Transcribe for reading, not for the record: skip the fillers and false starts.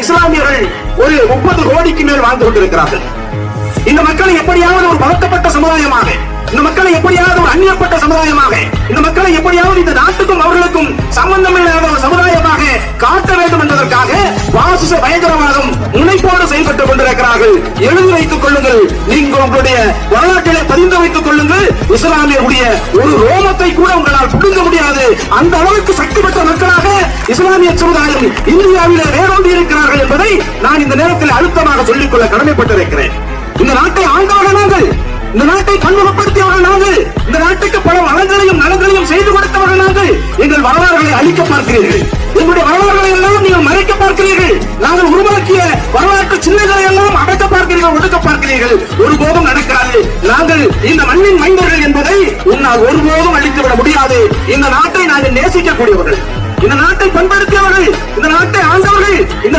இஸ்லாமியர்கள் ஒரு 30 கோடிக்கு மேல் வாழ்ந்து கொண்டிருக்கிறார்கள். இந்த மக்களை எப்படியாவது ஒரு பலத்தப்பட்ட சமுதாயமாக, இந்த மக்களை எப்படியாவது ஒரு அந்நியப்பட்ட சமுதாயமாக, இந்த மக்களை எப்படியாவது இந்த நாட்டுக்கும் அவர்களுக்கும் சம்பந்தமில்லாத ஒரு சமுதாயமாக காட்ட வேண்டும் என்பதற்காக பாசிச பயங்கரவாதம் முனைப்போடு செயல்பட்டுக் கொண்டிருக்கிறார்கள். எழுதி வைத்துக் கொள்ளுங்கள், நீங்கள் உங்களுடைய வரலாற்றிலே பதிந்து வைத்துக் கொள்ளுங்கள். இஸ்லாமியருடைய ஒரு ரோமத்தை கூட உங்களால் புடுங்க முடியாது. அந்த அளவுக்கு சக்தி பெற்ற மக்களாக இஸ்லாமிய சமுதாயம் இந்தியாவிலே வேரூன்றி இருக்கிறார்கள் என்பதை நான் இந்த நேரத்தில் அழுத்தமாக சொல்லிக்கொள்ள கடமைப்பட்டிருக்கிறேன். இந்த நாட்டை ஆண்டவர்கள் நாங்கள், இந்த நாட்டை பன்முகப்படுத்தியவர்கள் நாங்கள், இந்த நாட்டுக்கு பல வளங்களையும் நலங்களையும் செய்து கொடுத்தவர்கள் நாங்கள். எங்கள் வரலாறுகளை அழிக்க பார்க்கிறீர்கள், எங்களுடைய வரலாறுகளை எல்லாம் நீங்கள் மறைக்க பார்க்கிறீர்கள், நாங்கள் உருவாக்கிய வரலாற்று சின்னங்களை எல்லாம் அடக்க பார்க்கிறீர்கள், ஒடுக்க பார்க்கிறீர்கள். ஒருபோதும் நடக்காது. நாங்கள் இந்த மண்ணின் மைந்தர்கள் என்பதை உன்னால் ஒருபோதும் அழித்துவிட முடியாது. இந்த நாட்டை நாங்கள் நேசிக்கக்கூடியவர்கள், இந்த நாட்டை பண்படுத்தியவர்கள், இந்த நாட்டை ஆண்டவர்கள், இந்த